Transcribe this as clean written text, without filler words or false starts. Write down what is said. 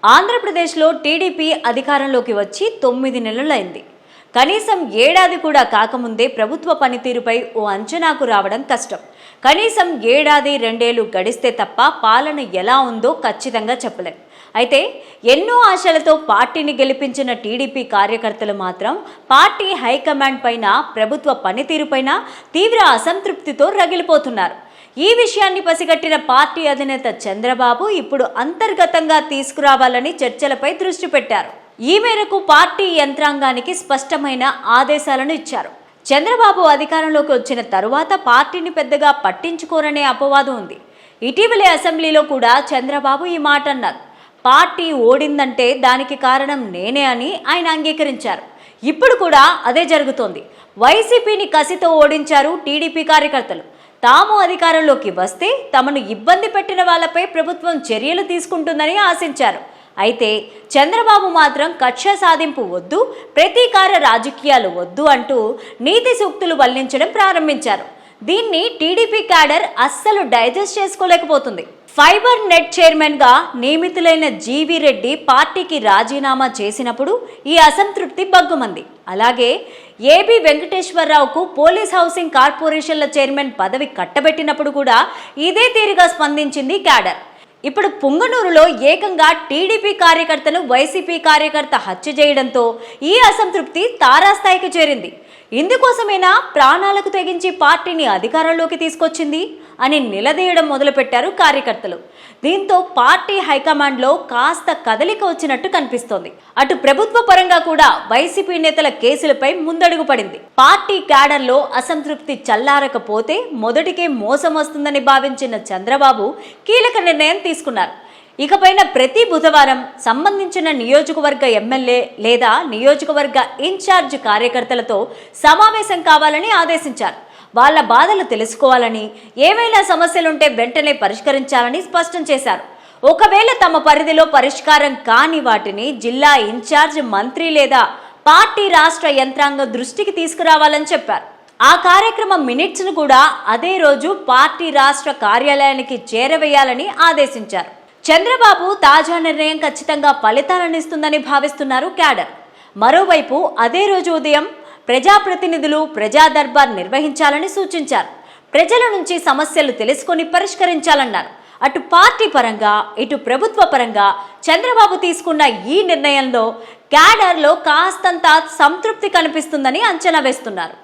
ఆంధ్రప్రదేశ్లో టీడీపీ అధికారంలోకి వచ్చి 9 నెలలైంది. కనీసం ఏడాది కూడా కాకముందే ప్రభుత్వ పనితీరుపై ఓ అంచనాకు రావడం కష్టం. కనీసం ఏడాది 2 ఏళ్లు గడిస్తే తప్ప పాలన ఎలా ఉందో ఖచ్చితంగా చెప్పలేం. అయితే ఎన్నో ఆశలతో పార్టీని గెలిపించిన టీడీపీ కార్యకర్తలు మాత్రం పార్టీ హైకమాండ్ పైన, ప్రభుత్వ పనితీరుపైన తీవ్ర అసంతృప్తితో రగిలిపోతున్నారు. ఈ విషయాన్ని పసిగట్టిన పార్టీ అధినేత చంద్రబాబు ఇప్పుడు అంతర్గతంగా తీసుకురావాలని చర్చలపై దృష్టి పెట్టారు. ఈ మేరకు పార్టీ యంత్రాంగానికి స్పష్టమైన ఆదేశాలను ఇచ్చారు. చంద్రబాబు అధికారంలోకి వచ్చిన తరువాత పార్టీని పెద్దగా పట్టించుకోరనే అపవాదం ఉంది. ఇటీవలే అసెంబ్లీలో కూడా చంద్రబాబు ఈ మాట అన్నారు. పార్టీ ఓడిందంటే దానికి కారణం నేనే అని ఆయన అంగీకరించారు. ఇప్పుడు కూడా అదే జరుగుతోంది. వైసీపీని కసితో ఓడించారు టీడీపీ కార్యకర్తలు. తాము అధికారంలోకి వస్తే తమను ఇబ్బంది పెట్టిన వాళ్లపై ప్రభుత్వం చర్యలు తీసుకుంటుందని ఆశించారు. అయితే చంద్రబాబు మాత్రం కక్ష సాధింపు వద్దు, ప్రతీకార రాజకీయాలు వద్దు అంటూ నీతి సూక్తులు వల్లించడం ప్రారంభించారు. దీన్ని టీడీపీ క్యాడర్ అస్సలు డైజెస్ట్ చేసుకోలేకపోతుంది. ఫైబర్ నెట్ చైర్మన్ గా నియమితులైన జీవీ రెడ్డి పార్టీకి రాజీనామా చేసినప్పుడు ఈ అసంతృప్తి బగ్గుమంది. అలాగే ఏబి వెంకటేశ్వరరావుకు పోలీస్ హౌసింగ్ కార్పొరేషన్ల చైర్మన్ పదవి కట్టబెట్టినప్పుడు కూడా ఇదే తీరుగా స్పందించింది క్యాడర్. ఇప్పుడు పుంగనూరులో ఏకంగా టీడీపీ కార్యకర్తను వైసీపీ కార్యకర్త హత్య చేయడంతో ఈ అసంతృప్తి తారాస్థాయికి చేరింది. ఇందుకోసమేనా ప్రాణాలకు తెగించి పార్టీని అధికారంలోకి తీసుకొచ్చింది అని నిలదీయడం మొదలుపెట్టారు కార్యకర్తలు. దీంతో పార్టీ హైకమాండ్లో కాస్త కదలిక వచ్చినట్టు కనిపిస్తోంది. అటు ప్రభుత్వ పరంగా కూడా వైసీపీ నేతల కేసులపై ముందడుగు పడింది. పార్టీ క్యాడర్లో అసంతృప్తి చల్లారకపోతే మొదటికే మోసం వస్తుందని భావించిన చంద్రబాబు కీలక నిర్ణయం తీసుకున్నారు. ఇకపైన ప్రతి బుధవారం సంబంధించిన నియోజకవర్గ ఎమ్మెల్యే లేదా నియోజకవర్గ ఇన్ఛార్జ్ కార్యకర్తలతో సమావేశం కావాలని ఆదేశించారు. వాళ్ళ బాధలు తెలుసుకోవాలని, ఏవైనా సమస్యలుంటే వెంటనే పరిష్కరించాలని స్పష్టం చేశారు. ఒకవేళ తమ పరిధిలో పరిష్కారం కాని వాటిని జిల్లా ఇన్ఛార్జ్ మంత్రి లేదా పార్టీ రాష్ట్ర యంత్రాంగం దృష్టికి తీసుకురావాలని చెప్పారు. ఆ కార్యక్రమం మినిట్స్ను కూడా అదే రోజు పార్టీ రాష్ట్ర కార్యాలయానికి చేరవేయాలని ఆదేశించారు. చంద్రబాబు తాజా నిర్ణయం ఖచ్చితంగా ఫలితాలనిస్తుందని భావిస్తున్నారు క్యాడర్. మరోవైపు అదే రోజు ఉదయం ప్రజాప్రతినిధులు ప్రజా దర్బార్ నిర్వహించాలని సూచించారు. ప్రజల నుంచి సమస్యలు తెలుసుకొని పరిష్కరించాలన్నారు. అటు పార్టీ పరంగా, ఇటు ప్రభుత్వ పరంగా చంద్రబాబు తీసుకున్న ఈ నిర్ణయంలో క్యాడర్లో కాస్తంత సంతృప్తి కనిపిస్తుందని అంచనా వేస్తున్నారు.